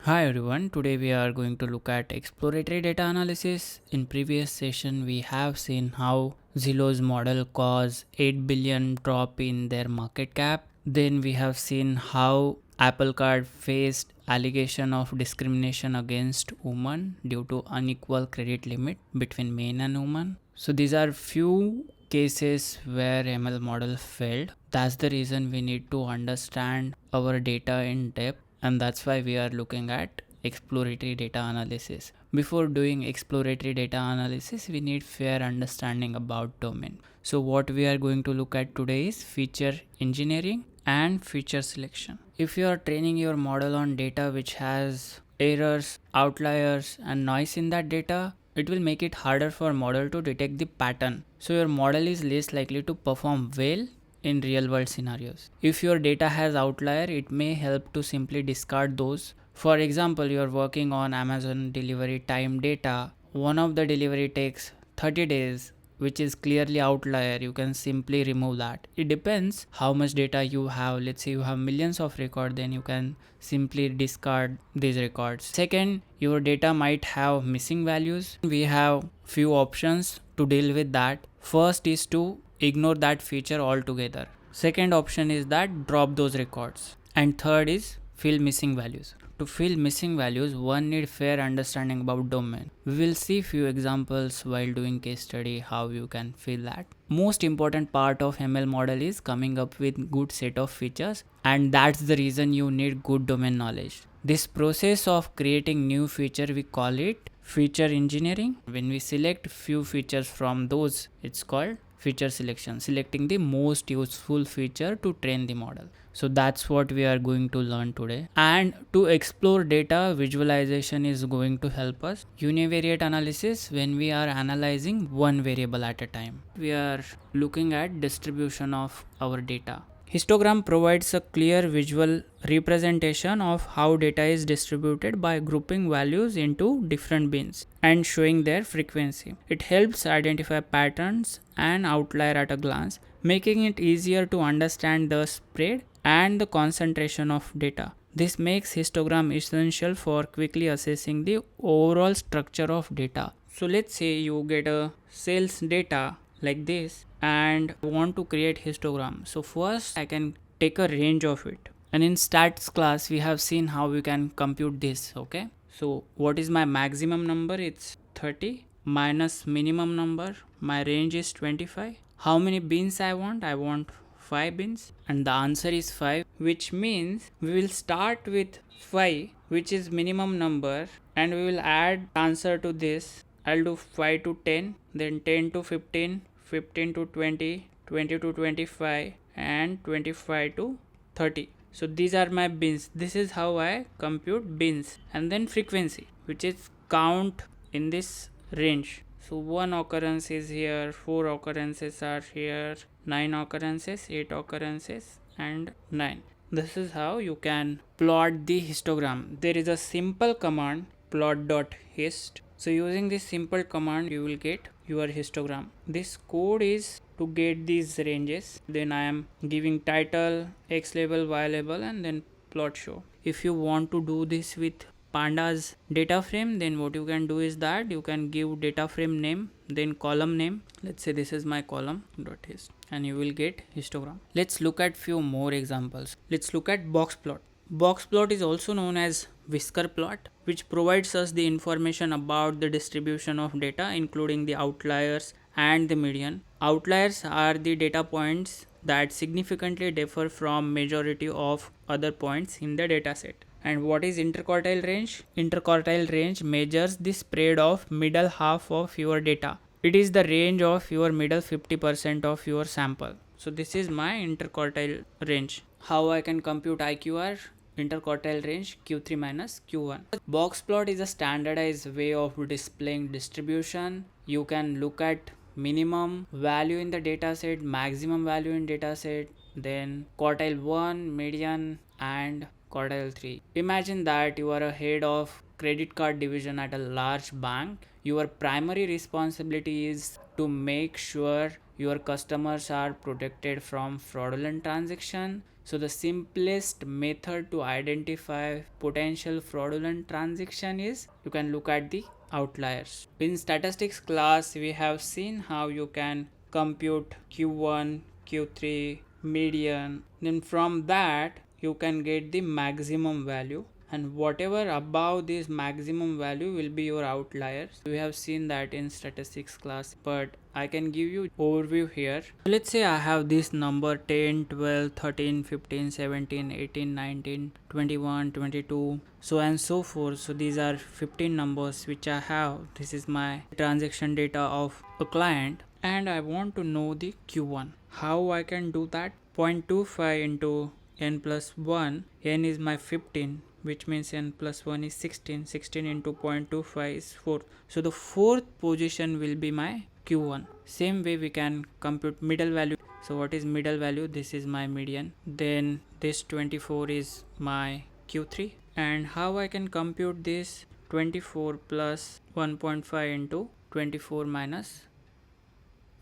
Hi everyone, today we are going to look at exploratory data analysis. In previous session we have seen how Zillow's model caused 8 billion drop in their market cap. Then we have seen how Apple Card faced allegation of discrimination against women due to unequal credit limit between men and women. So these are few cases where ML model failed. That's the reason we need to understand our data in depth, and that's why we are looking at exploratory data analysis. Before doing exploratory data analysis, we need fair understanding about domain. So what we are going to look at today is feature engineering and feature selection. If you are training your model on data which has errors, outliers and noise in that data, it will make it harder for model to detect the pattern. So your model is less likely to perform well in real world scenarios. If your data has outlier, it may help to simply discard those. For example, you are working on Amazon delivery time data. One of the delivery takes 30 days, which is clearly outlier. You can simply remove that. It depends how much data you have. Let's say you have millions of records, then you can simply discard these records. Second, your data might have missing values. We have few options to deal with that. First is to ignore that feature altogether. Second option is that drop those records. And third is fill missing values. To fill missing values, one need fair understanding about domain. We will see few examples while doing case study how you can fill that. Most important part of ML model is coming up with good set of features, and that's the reason you need good domain knowledge. This process of creating new feature, we call it feature engineering. When we select few features from those, it's called feature selection, selecting the most useful feature to train the model. So that's what we are going to learn today. And to explore data, visualization is going to help us. Univariate analysis, when we are analyzing one variable at a time, we are looking at distribution of our data. Histogram provides a clear visual representation of how data is distributed by grouping values into different bins and showing their frequency. It helps identify patterns and outlier at a glance, making it easier to understand the spread and the concentration of data. This makes histogram essential for quickly assessing the overall structure of data. So let's say you get a sales data like this and want to create histogram. So first I can take a range of it, and in stats class we have seen how we can compute this. Okay, so what is my maximum number? It's 30 minus minimum number. My range is 25. How many bins I want? I want 5 bins, and the answer is 5, which means we will start with 5, which is minimum number, and we will add answer to this. I'll do 5 to 10, then 10 to 15, 15 to 20, 20 to 25, and 25 to 30. So these are my bins. This is how I compute bins. And then frequency, which is count in this range. So 1 occurrence is here, 4 occurrences are here, 9 occurrences, 8 occurrences, and 9. This is how you can plot the histogram. There is a simple command, plot.hist. So using this simple command, you will get your histogram. This code is to get these ranges. Then I am giving title, X label, Y label, and then plot show. If you want to do this with pandas data frame, then what you can do is that you can give data frame name, then column name. Let's say this is my column dot hist, and you will get histogram. Let's look at few more examples. Let's look at box plot. Box plot is also known as whisker plot, which provides us the information about the distribution of data, including the outliers and the median. Outliers are the data points that significantly differ from majority of other points in the dataset. And what is interquartile range? Interquartile range measures the spread of middle half of your data. It is the range of your middle 50% of your sample. So this is my interquartile range. How I can compute IQR? Interquartile range Q3 minus Q1. Box plot is a standardized way of displaying distribution. You can look at minimum value in the dataset, maximum value in dataset, then quartile 1, median, and quartile 3. Imagine that you are a head of credit card division at a large bank. Your primary responsibility is to make sure your customers are protected from fraudulent transaction. So the simplest method to identify potential fraudulent transaction is you can look at the outliers. In statistics class, we have seen how you can compute Q1, Q3, median. Then from that, you can get the maximum value, and whatever above this maximum value will be your outliers. We have seen that in statistics class, but I can give you overview here. Let's say I have this number 10, 12, 13, 15, 17, 18, 19, 21, 22, so and so forth. So these are 15 numbers which I have. This is my transaction data of a client, and I want to know the Q1. How I can do that? 0.25 into n plus 1. N is my 15, which means n plus 1 is 16. 16 into 0.25 is 4. So the fourth position will be my Q1. Same way we can compute middle value. So what is middle value? This is my median. Then this 24 is my Q3. And how I can compute this? 24 plus 1.5 into 24 minus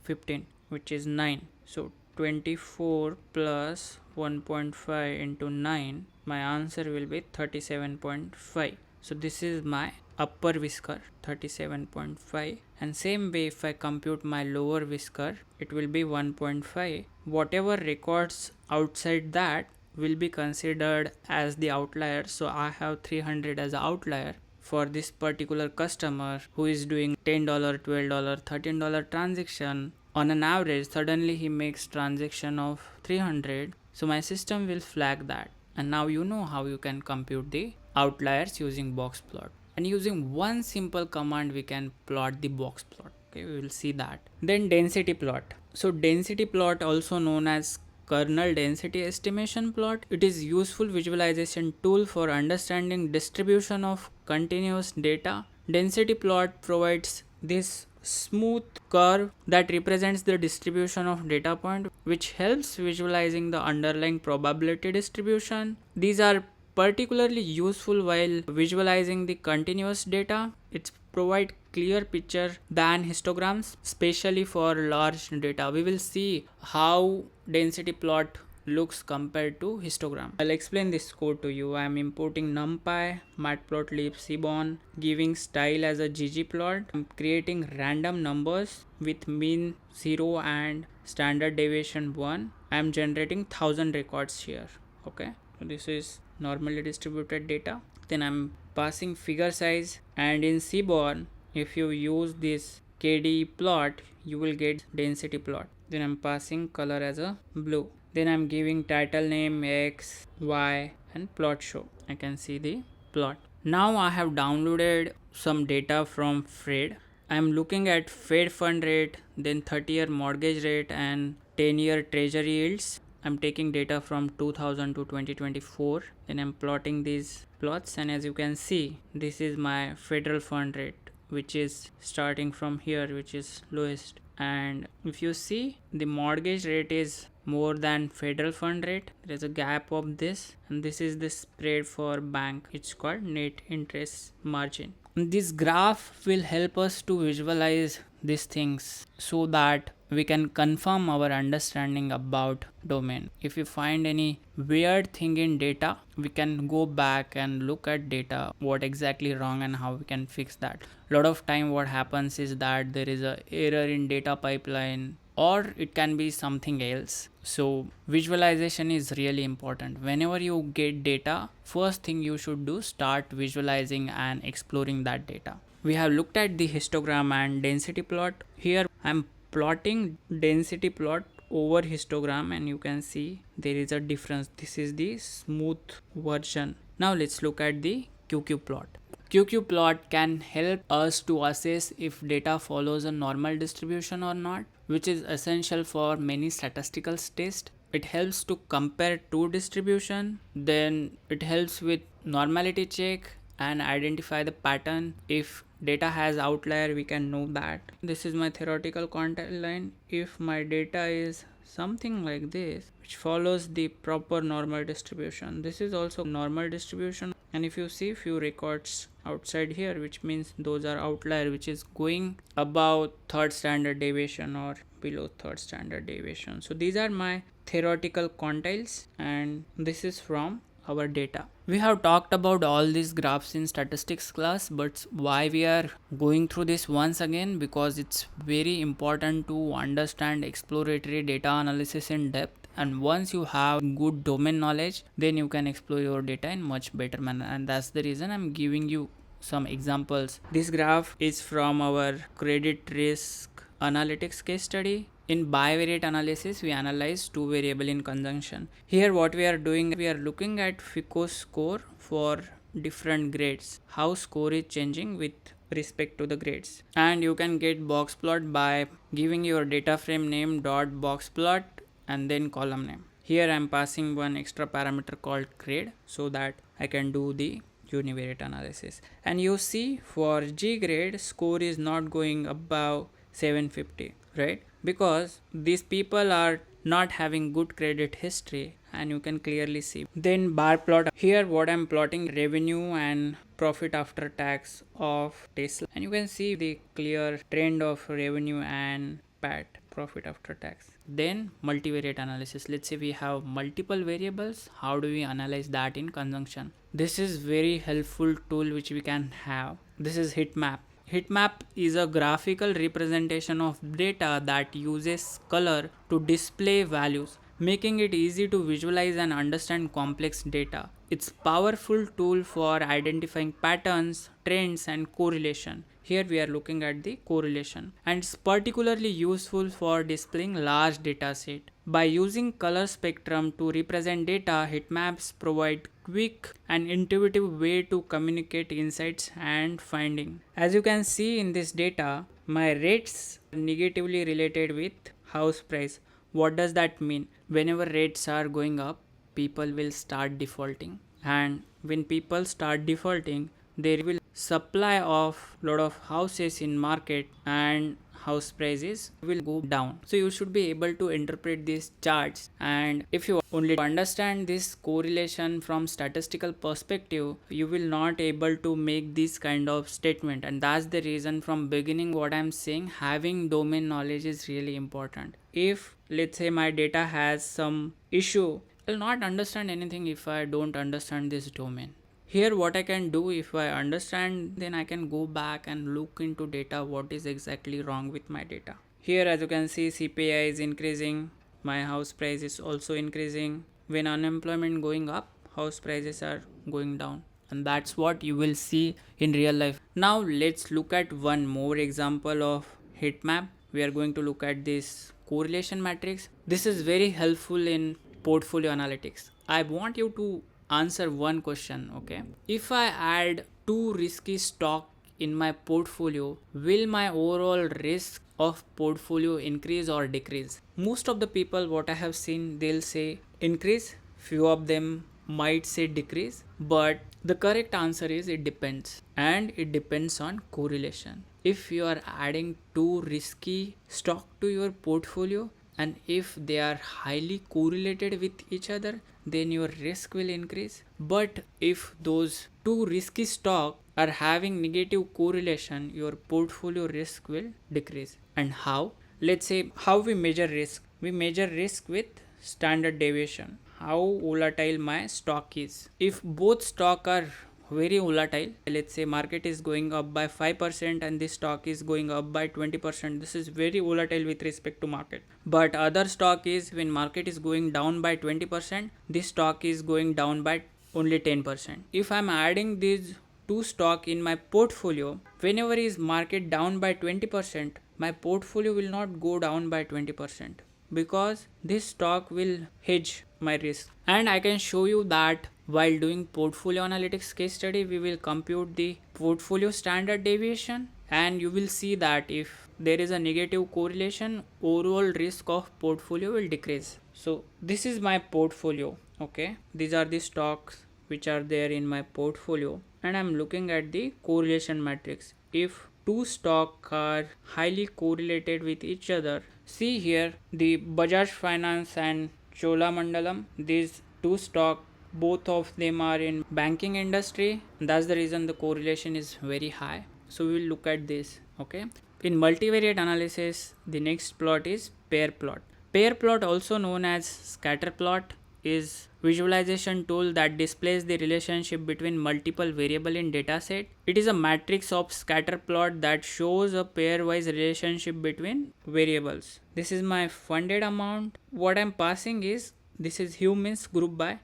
15, which is 9. So 24 plus 1.5 into 9, my answer will be 37.5. So this is my upper whisker, 37.5. And same way, if I compute my lower whisker, it will be 1.5. Whatever records outside that will be considered as the outlier. So I have 300 as an outlier for this particular customer who is doing $10, $12, $13 transaction. On an average, suddenly he makes transaction of 300. So my system will flag that. And now you know how you can compute the outliers using box plot. And using one simple command, we can plot the box plot. Okay, we will see that. Then density plot. So density plot, also known as kernel density estimation plot, it is useful visualization tool for understanding distribution of continuous data. Density plot provides this smooth curve that represents the distribution of data point, which helps visualizing the underlying probability distribution. These are particularly useful while visualizing the continuous data. It provides clear picture than histograms, especially for large data. We will see how density plot looks compared to histogram. I'll explain this code to you. I'm importing NumPy, matplotlib, Seaborn, giving style as a ggplot. I'm creating random numbers with mean 0 and standard deviation 1. I'm generating 1000 records here. Okay, so this is normally distributed data. Then I'm passing figure size, and in Seaborn, if you use this KD plot, you will get density plot. Then I'm passing color as a blue. Then I'm giving title name X, Y, and plot show. I can see the plot. Now I have downloaded some data from Fed. I'm looking at Fed fund rate, then 30-year mortgage rate, and 10-year treasury yields. I'm taking data from 2000 to 2024. Then I'm plotting these plots, and as you can see, this is my federal fund rate, which is starting from here, which is lowest. And if you see, the mortgage rate is more than federal fund rate. There is a gap of this, and this is the spread for bank. It's called net interest margin. This graph will help us to visualize these things so that we can confirm our understanding about domain. If you find any weird thing in data, we can go back and look at data, what exactly wrong and how we can fix that. A lot of time what happens is that there is a error in data pipeline, or it can be something else. So visualization is really important. Whenever you get data, first thing you should do, start visualizing and exploring that data. We have looked at the histogram and density plot. Here I'm plotting density plot over histogram, and you can see there is a difference. This is the smooth version. Now let's look at the QQ plot. QQ plot can help us to assess if data follows a normal distribution or not, which is essential for many statistical tests. It helps to compare two distribution, then it helps with normality check and identify the pattern. If data has outlier, we can know that. This is my theoretical content line. If my data is something like this, which follows the proper normal distribution, this is also normal distribution. And if you see few records outside here, which means those are outlier, which is going above third standard deviation or below third standard deviation. So these are my theoretical quantiles, and this is from our data. We have talked about all these graphs in statistics class, but why we are going through this once again, because it's very important to understand exploratory data analysis in depth, and once you have good domain knowledge, then you can explore your data in much better manner, and that's the reason I'm giving you some examples. This graph is from our credit risk analytics case study. In bivariate analysis, we analyze two variables in conjunction. Here what we are doing, we are looking at FICO score for different grades, how score is changing with respect to the grades. And you can get box plot by giving your data frame name dot box plot and then column name. Here I am passing one extra parameter called grade so that I can do the univariate analysis. And you see for G grade, score is not going above 750, right? Because these people are not having good credit history, and you can clearly see. Then bar plot, here what I'm plotting revenue and profit after tax of Tesla, and you can see the clear trend of revenue and PAT, profit after tax. Then multivariate analysis, let's say we have multiple variables, how do we analyze that in conjunction? This is very helpful tool which we can have. This is heat map. Heat map is a graphical representation of data that uses color to display values, making it easy to visualize and understand complex data. It's a powerful tool for identifying patterns, trends, and correlation. Here we are looking at the correlation, and it's particularly useful for displaying large data set. By using color spectrum to represent data, heat maps provide quick and intuitive way to communicate insights and finding. As you can see in this data, my rates are negatively related with house price. What does that mean? Whenever rates are going up, people will start defaulting, and when people start defaulting, there will supply of lot of houses in market and house prices will go down. So you should be able to interpret these charts, and if you only understand this correlation from statistical perspective, you will not able to make this kind of statement. And that's the reason from beginning what I'm saying, having domain knowledge is really important. If let's say my data has some issue, I'll not understand anything if I don't understand this domain. Here what I can do, if I understand, then I can go back and look into data what is exactly wrong with my data. Here as you can see, CPI is increasing, my house price is also increasing. When unemployment going up, house prices are going down, and that's what you will see in real life. Now let's look at one more example of heat map. We are going to look at this correlation matrix. This is very helpful in portfolio analytics. I want you to answer one question, okay? If I add two risky stock in my portfolio, will my overall risk of portfolio increase or decrease? Most of the people what I have seen, they'll say increase, few of them might say decrease, but the correct answer is it depends, and it depends on correlation. If you are adding two risky stock to your portfolio, and if they are highly correlated with each other, then your risk will increase. But if those two risky stock are having negative correlation, your portfolio risk will decrease. And how? Let's say how we measure risk. We measure risk with standard deviation, how volatile my stock is. If both stock are very volatile, let's say market is going up by 5% and this stock is going up by 20%, this is very volatile with respect to market. But other stock is, when market is going down by 20%, this stock is going down by only 10%. If I'm adding these two stock in my portfolio, whenever is market down by 20%, my portfolio will not go down by 20%, because this stock will hedge my risk. And I can show you that while doing portfolio analytics case study, we will compute the portfolio standard deviation, and you will see that if there is a negative correlation, overall risk of portfolio will decrease. So this is my portfolio, okay? These are the stocks which are there in my portfolio, and I'm looking at the correlation matrix. If two stocks are highly correlated with each other, see here the Bajaj Finance and Cholamandalam, these two stocks, both of them are in banking industry. That's the reason the correlation is very high. So we will look at this, okay? In multivariate analysis, the next plot is pair plot. Pair plot, also known as scatter plot, is visualization tool that displays the relationship between multiple variable in dataset. It is a matrix of scatter plot that shows a pairwise relationship between variables. This is my funded amount. What I'm passing is, this is Hue means group by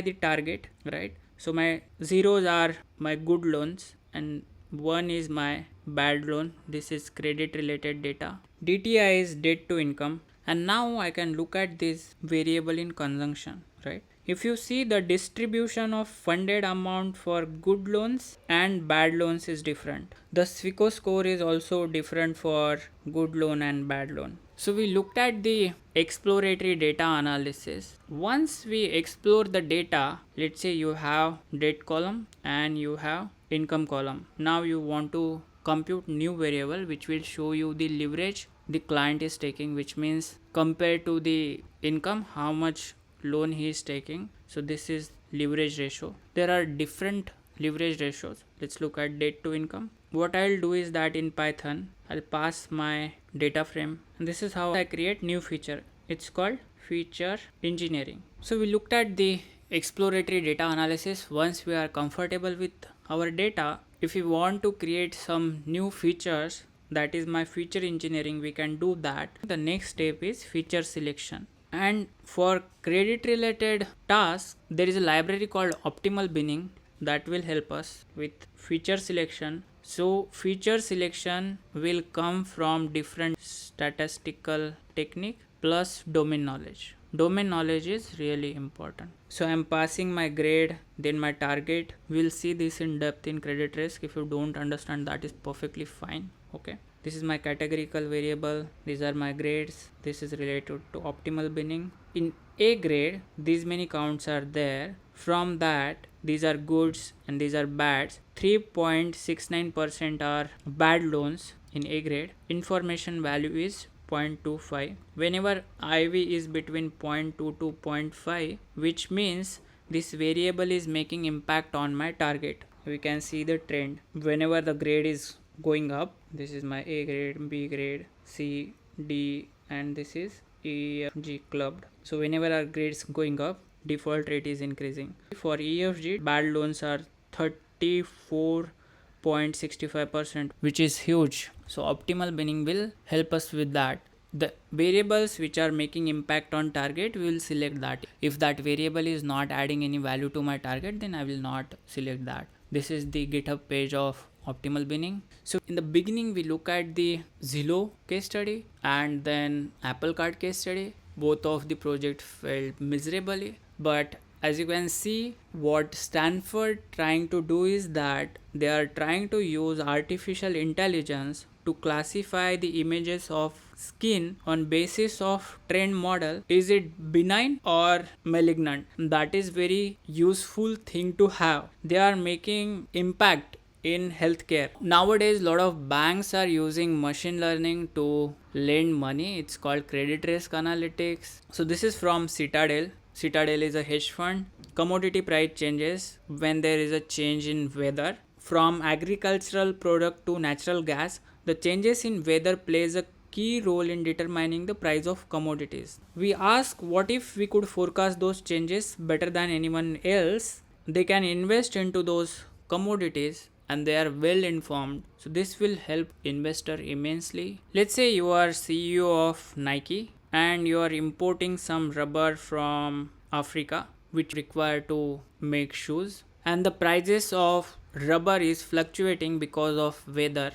the target, right? So my zeros are my good loans and 1 is my bad loan. This is credit related data. DTI is debt to income. And now I can look at this variable in consumption, right? If you see, the distribution of funded amount for good loans and bad loans is different. The SWICO score is also different for good loan and bad loan. So we looked at the exploratory data analysis. Once we explore the data, let's say you have debt column and you have income column. Now you want to compute new variable which will show you the leverage the client is taking, which means compared to the income how much loan he is taking. So this is leverage ratio. There are different leverage ratios. Let's look at debt to income. What I'll do is that in Python I'll pass my data frame, and this is how I create new feature. It's called feature engineering. So we looked at the exploratory data analysis. Once we are comfortable with our data, if we want to create some new features, that is my feature engineering, we can do that. The next step is feature selection. And for credit related tasks, there is a library called optimal binning that will help us with feature selection. So feature selection will come from different statistical technique plus domain knowledge. Domain knowledge is really important. So I'm passing my grade, then my target. We'll see this in depth in credit risk. If you don't understand, that is perfectly fine. Okay. This is my categorical variable. These are my grades. This is related to optimal binning. In A grade, these many counts are there. From that, these are goods and these are bads. 3.69% are bad loans in A grade. Information value is 0.25. Whenever IV is between 0.2 to 0.5, which means this variable is making impact on my target. We can see the trend. Whenever the grade is going up, this is my A grade, B grade, C, D, and this is E, F, G clubbed. So whenever our grades going up, default rate is increasing. For EFG, bad loans are 34.65%, which is huge. So optimal binning will help us with that. The variables which are making impact on target, we will select that. If that variable is not adding any value to my target, then I will not select that. This is the GitHub page of optimal binning. So in the beginning, we look at the Zillow case study and then Apple Card case study. Both of the project failed miserably, but as you can see, what Stanford trying to do is that they are trying to use artificial intelligence to classify the images of skin on basis of trend model. Is it benign or malignant? That is very useful thing to have. They are making impact in healthcare. Nowadays, a lot of banks are using machine learning to lend money. It's called credit risk analytics. So this is from Citadel. Citadel is a hedge fund. Commodity price changes when there is a change in weather. From agricultural product to natural gas, the changes in weather plays a key role in determining the price of commodities. We ask, what if we could forecast those changes better than anyone else? They can invest into those commodities and they are well informed. So this will help investor immensely. Let's say you are CEO of Nike and you are importing some rubber from Africa which require to make shoes, and the prices of rubber is fluctuating because of weather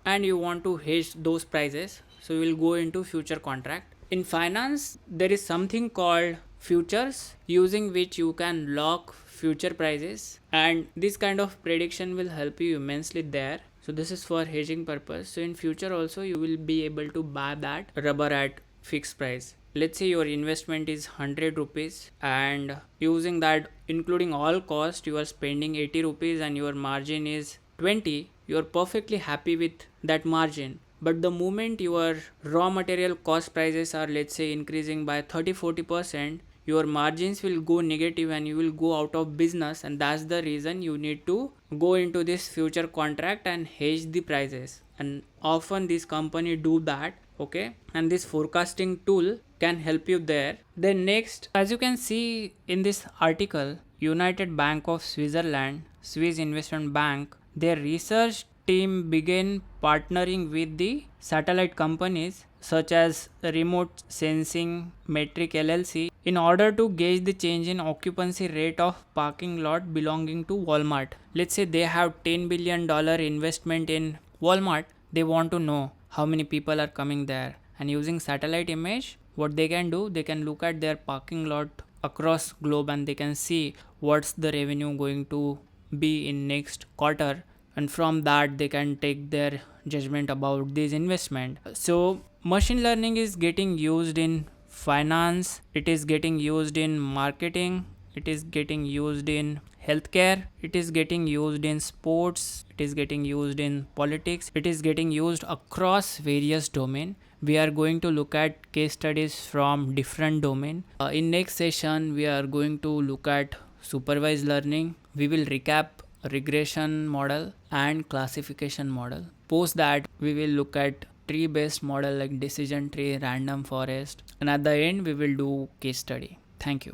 and you want to hedge those prices. So you will go into future contract. In finance, there is something called futures, using which you can lock future prices, and this kind of prediction will help you immensely there. So this is for hedging purpose. So in future also you will be able to buy that rubber at fixed price. Let's say your investment is 100 rupees and using that including all cost you are spending 80 rupees and your margin is 20. You are perfectly happy with that margin. But the moment your raw material cost prices are, let's say, increasing by 30-40%, your margins will go negative and you will go out of business, and that's the reason you need to go into this future contract and hedge the prices. And often these companies do that. Okay, and this forecasting tool can help you there. Then next, as you can see in this article, United Bank of Switzerland, Swiss Investment Bank, their research team began partnering with the satellite companies such as Remote Sensing Metric LLC in order to gauge the change in occupancy rate of parking lot belonging to Walmart. Let's say they have $10 billion investment in Walmart. They want to know how many people are coming there, and using satellite image, what they can do, they can look at their parking lot across globe and they can see what's the revenue going to be in next quarter, and from that they can take their judgment about this investment. So machine learning is getting used in finance, it is getting used in marketing, it is getting used in healthcare, it is getting used in sports, it is getting used in politics, it is getting used across various domain. We are going to look at case studies from different domain. In next session we are going to look at supervised learning. We will recap regression model and classification model. Post that we will look at tree based model like decision tree, random forest, and at the end we will do case study. Thank you.